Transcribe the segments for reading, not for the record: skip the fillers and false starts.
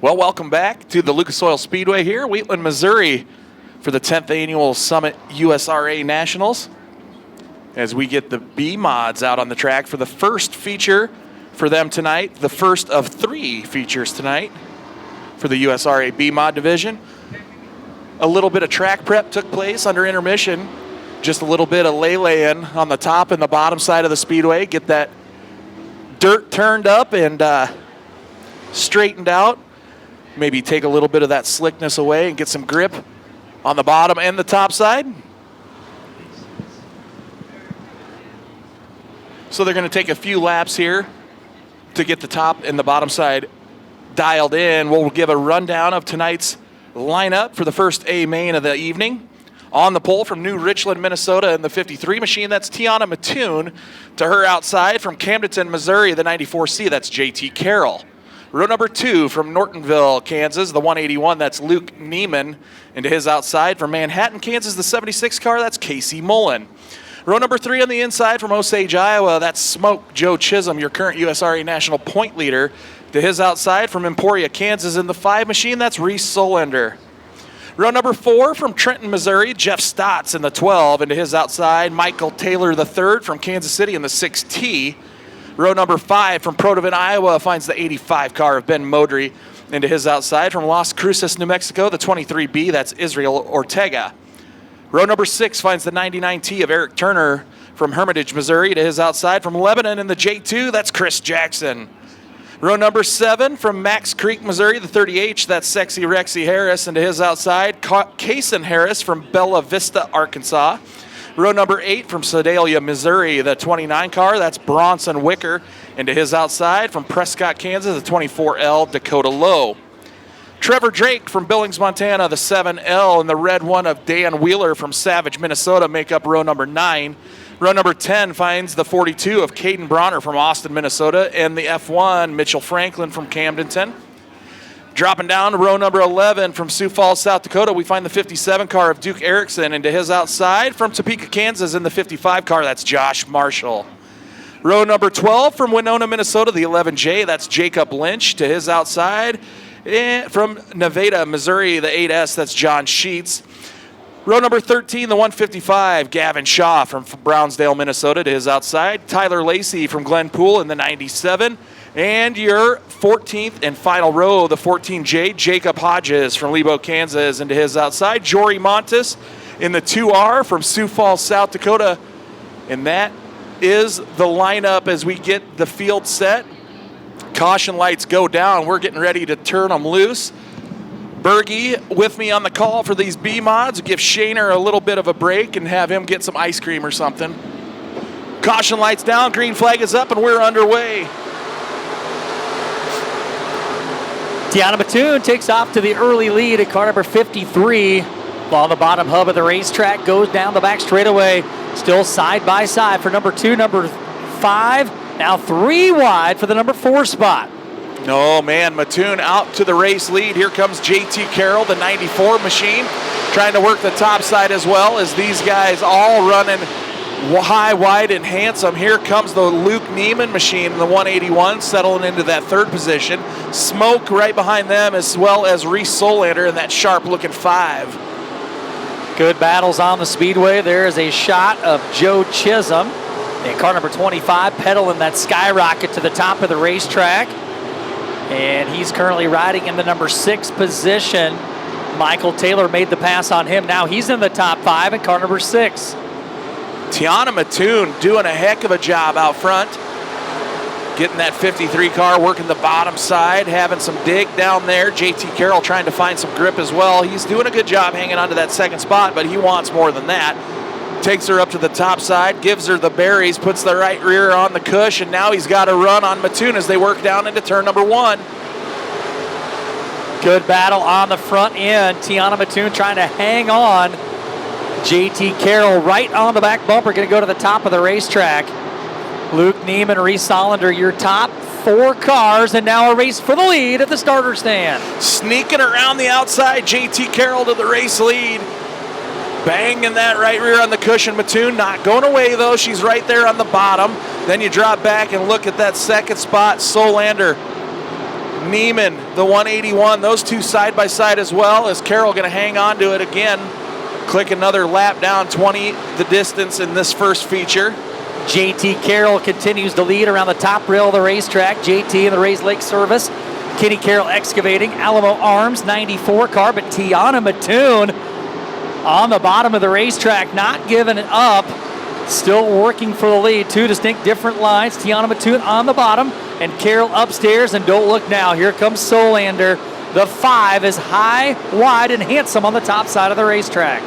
Well, welcome back to the Lucas Oil Speedway here, Wheatland, Missouri, for the 10th Annual Summit USRA Nationals. As we get the B mods out on the track for the first feature for them tonight, the first of 3 features tonight for the USRA B mod division. A little bit of track prep took place under intermission. Just a little bit of lay-laying on the top and the bottom side of the speedway. Get that dirt turned up and straightened out. Maybe take a little bit of that slickness away and get some grip on the bottom and the top side. So they're going to take a few laps here to get the top and the bottom side dialed in. We'll give a rundown of tonight's lineup for the first A main of the evening. On the pole from New Richland, Minnesota in the 53 machine, that's Tiana Mattoon. To her outside from Camdenton, Missouri, the 94C, that's JT Carroll. Row number 2 from Nortonville, Kansas, the 181, that's Luke Neiman. And to his outside from Manhattan, Kansas, the 76 car, that's Casey Mullen. Row number 3 on the inside from Osage, Iowa, that's Smoke Joe Chisholm, your current USRA national point leader. To his outside from Emporia, Kansas, in the 5 machine, that's Reese Solander. Row number 4 from Trenton, Missouri, Jeff Stotts in the 12. And to his outside, Michael Taylor III from Kansas City in the 6T. Row number 5 from Protivin, Iowa, finds the 85 car of Ben Modry. And to his outside from Las Cruces, New Mexico, the 23B, that's Israel Ortega. Row number 6 finds the 99T of Eric Turner from Hermitage, Missouri. To his outside from Lebanon in the J2, that's Chris Jackson. Row number 7 from Max Creek, Missouri, the 30H, that's Sexy Rexy Harris. And to his outside, Kason Harris from Bella Vista, Arkansas. Row number 8 from Sedalia, Missouri, the 29 car, that's Bronson Wicker. And to his outside from Prescott, Kansas, the 24L, Dakota Lowe. Trevor Drake from Billings, Montana, the 7L, and the red one of Dan Wheeler from Savage, Minnesota, make up row number 9. Row number 10 finds the 42 of Caden Bronner from Austin, Minnesota, and the F1, Mitchell Franklin from Camdenton. Dropping down to row number 11 from Sioux Falls, South Dakota, we find the 57 car of Duke Erickson, and to his outside from Topeka, Kansas, in the 55 car, that's Josh Marshall. Row number 12 from Winona, Minnesota, the 11J, that's Jacob Lynch. To his outside from Nevada, Missouri, the 8S, that's John Sheets. Row number 13, the 155, Gavin Shaw from Brownsdale, Minnesota. To his outside, Tyler Lacey from Glenpool in the 97. And your 14th and final row, the 14J, Jacob Hodges from Lebo, Kansas. And to his outside, Jory Montes in the 2R from Sioux Falls, South Dakota. And that is the lineup as we get the field set. Caution lights go down. We're getting ready to turn them loose. Bergie with me on the call for these B mods. Give Shaner a little bit of a break and have him get some ice cream or something. Caution lights down, green flag is up, and we're underway. Tiana Mattoon takes off to the early lead at car number 53. While the bottom hub of the racetrack goes down the back straightaway. Still side by side for number 2, number 5. Now 3 wide for the number 4 spot. Oh man, Mattoon out to the race lead. Here comes JT Carroll, the 94 machine, trying to work the top side as well as these guys all running high, wide, and handsome. Here comes the Luke Neiman machine in the 181, settling into that 3rd position. Smoke right behind them, as well as Reese Solander in that sharp-looking 5. Good battles on the speedway. There is a shot of Joe Chisholm in car number 25, pedaling that skyrocket to the top of the racetrack. And he's currently riding in the number 6 position. Michael Taylor made the pass on him. Now he's in the top 5 in car number 6. Tiana Mattoon doing a heck of a job out front. Getting that 53 car, working the bottom side, having some dig down there. JT Carroll trying to find some grip as well. He's doing a good job hanging on to that 2nd spot, but he wants more than that. Takes her up to the top side, gives her the berries, puts the right rear on the cush, and now he's got a run on Mattoon as they work down into turn number 1. Good battle on the front end. Tiana Mattoon trying to hang on. JT Carroll right on the back bumper, going to go to the top of the racetrack. Luke Neiman, Reese Solander, your top 4 cars, and now a race for the lead at the starter stand. Sneaking around the outside, JT Carroll to the race lead. Banging that right rear on the cushion. Mattoon not going away, though. She's right there on the bottom. Then you drop back and look at that 2nd spot. Solander Neiman, the 181. Those two side by side as well. Is Carroll going to hang on to it again? Click another lap down, 20 the distance in this first feature. JT Carroll continues to lead around the top rail of the racetrack. JT in the Rays Lake Service. Kenny Carroll Excavating, Alamo Arms, 94 car, but Tiana Mattoon on the bottom of the racetrack, not giving it up. Still working for the lead. Two distinct different lines. Tiana Mattoon on the bottom and Carroll upstairs. And don't look now. Here comes Solander. The 5 is high, wide, and handsome on the top side of the racetrack.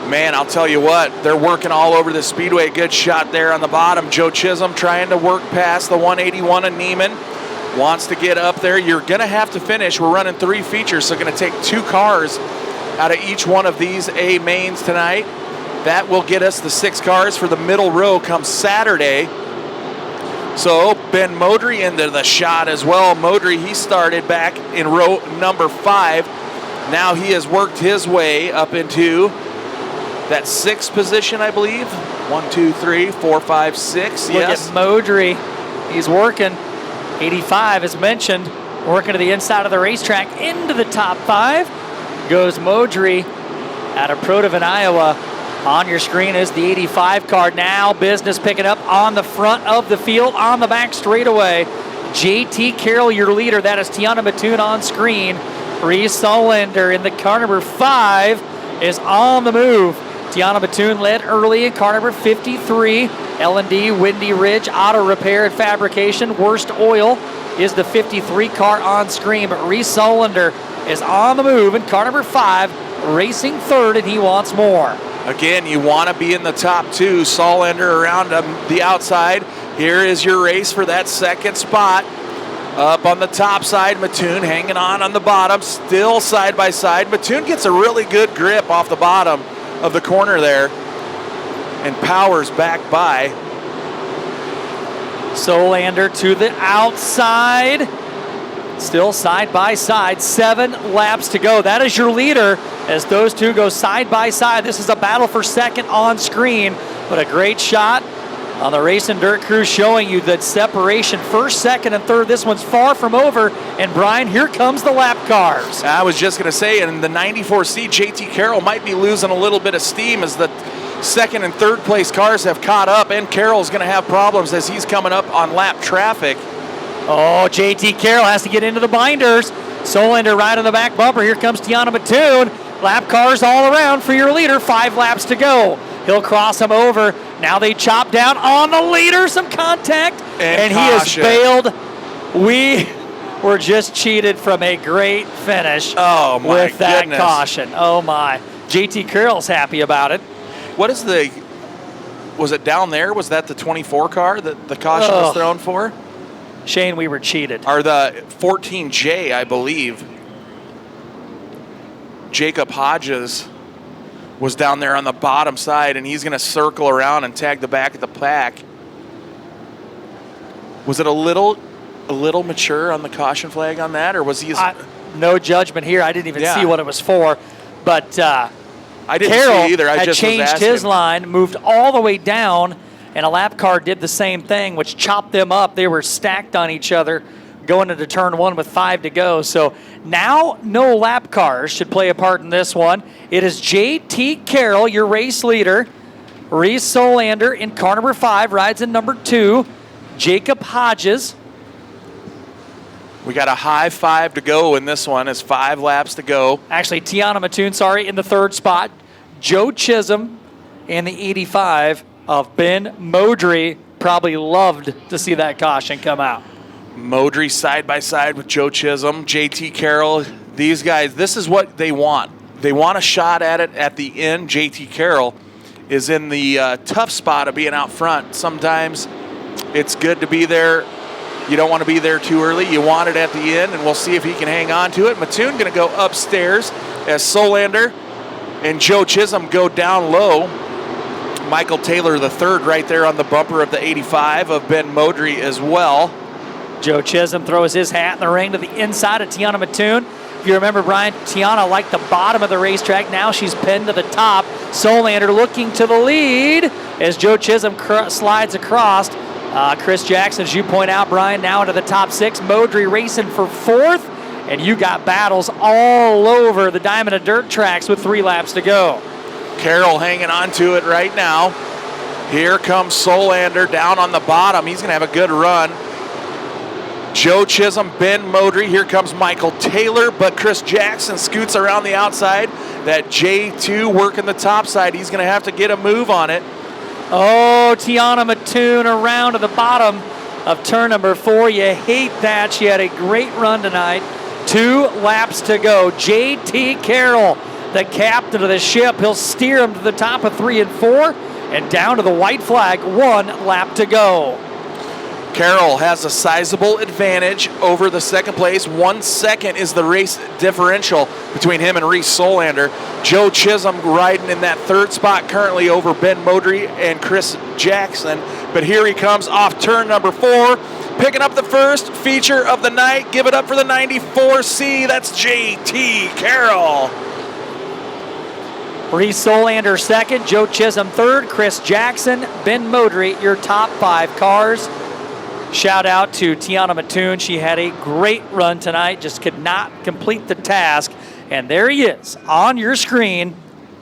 Man, I'll tell you what, they're working all over the speedway. Good shot there on the bottom. Joe Chisholm trying to work past the 181 of Neiman. Wants to get up there. You're going to have to finish. We're running 3 features, so going to take 2 cars out of each one of these A mains tonight. That will get us the 6 cars for the middle row come Saturday. So Ben Modry into the shot as well. Modry, he started back in row number 5. Now he has worked his way up into that 6th position, I believe. 1, 2, 3, 4, 5, 6. Look at Modry. He's working. 85, as mentioned, working to the inside of the racetrack into the top 5. Goes Modry out of Protivin, Iowa. On your screen is the 85 car. Now business picking up on the front of the field, on the back straightaway. JT Carroll, your leader. That is Tiana Mattoon on screen. Reese Solander in the car number 5 is on the move. Tiana Mattoon led early in car number 53. L&D, Windy Ridge, Auto Repair and Fabrication. Worst Oil is the 53 car on screen. But Reese Solander is on the move in car number 5, racing 3rd, and he wants more. Again, you want to be in the top 2. Solander around the outside. Here is your race for that 2nd spot. Up on the top side, Mattoon hanging on the bottom, still side by side. Mattoon gets a really good grip off the bottom of the corner there and powers back by. Solander to the outside. Still side by side, 7 laps to go. That is your leader as those two go side by side. This is a battle for 2nd on screen, but a great shot on the Race and Dirt Crew showing you that separation, 1st, 2nd, and 3rd. This one's far from over. And Brian, here comes the lap cars. I was just going to say, in the 94C, JT Carroll might be losing a little bit of steam as the 2nd and 3rd place cars have caught up, and Carroll's going to have problems as he's coming up on lap traffic. Oh, JT Carroll has to get into the binders. Solander right on the back bumper. Here comes Tiana Mattoon. Lap cars all around for your leader. 5 laps to go. He'll cross him over. Now they chop down on the leader. Some contact. And he has bailed. We were just cheated from a great finish with that caution. Oh, my. JT Carroll's happy about it. What is was it down there? Was that the 24 car that the caution was thrown for? Shane, we were cheated. Or the 14J, I believe. Jacob Hodges was down there on the bottom side, and he's going to circle around and tag the back of the pack. Was it a little mature on the caution flag on that, or was he? No judgment here. I didn't even see what it was for, but I didn't Carroll see either. I had just changed his line, moved all the way down, and a lap car did the same thing, which chopped them up. They were stacked on each other going into turn 1 with 5 to go. So now no lap cars should play a part in this one. It is JT Carroll, your race leader. Reese Solander in car number 5, rides in number 2. Jacob Hodges. We got a high 5 to go in this one. It's 5 laps to go. Actually, Tiana Mattoon, in the 3rd spot. Joe Chisholm in the 85 of Ben Modry. Probably loved to see that caution come out. Modry side by side with Joe Chisholm, JT Carroll. These guys, this is what they want. They want a shot at it at the end. JT Carroll is in the tough spot of being out front. Sometimes it's good to be there. You don't want to be there too early. You want it at the end, and we'll see if he can hang on to it. Mattoon going to go upstairs as Solander and Joe Chisholm go down low. Michael Taylor the 3rd right there on the bumper of the 85 of Ben Modry as well. Joe Chisholm throws his hat in the ring to the inside of Tiana Mattoon. If you remember, Brian, Tiana liked the bottom of the racetrack. Now she's pinned to the top. Solander looking to the lead as Joe Chisholm slides across. Chris Jackson, as you point out, Brian, now into the top 6. Modry racing for 4th. And you got battles all over the Diamond and Dirt tracks with 3 laps to go. Carroll hanging on to it right now. Here comes Solander down on the bottom. He's going to have a good run. Joe Chisholm, Ben Modry. Here comes Michael Taylor, but Chris Jackson scoots around the outside. That J2 working the top side. He's going to have to get a move on it. Oh, Tiana Mattoon around to the bottom of turn number 4. You hate that. She had a great run tonight. 2 laps to go. JT Carroll, the captain of the ship. He'll steer him to the top of 3 and 4 and down to the white flag. 1 lap to go. Carroll has a sizable advantage over the second place. 1 second is the race differential between him and Reese Solander. Joe Chisholm riding in that 3rd spot currently over Ben Modry and Chris Jackson. But here he comes off turn number 4, picking up the first feature of the night. Give it up for the 94C. That's JT Carroll. Reese Solander 2nd, Joe Chisholm 3rd, Chris Jackson, Ben Modry, your top 5 cars. Shout out to Tiana Mattoon. She had a great run tonight, just could not complete the task. And there he is on your screen,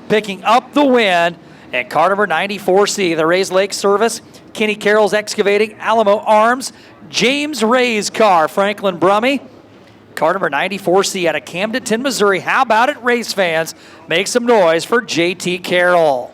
picking up the win at car number 94C, the Rays Lake Service, Kenny Carroll's Excavating, Alamo Arms, James Ray's car, Franklin Brummy. Car number 94C out of Camdenton, Missouri. How about it, race fans? Make some noise for JT Carroll.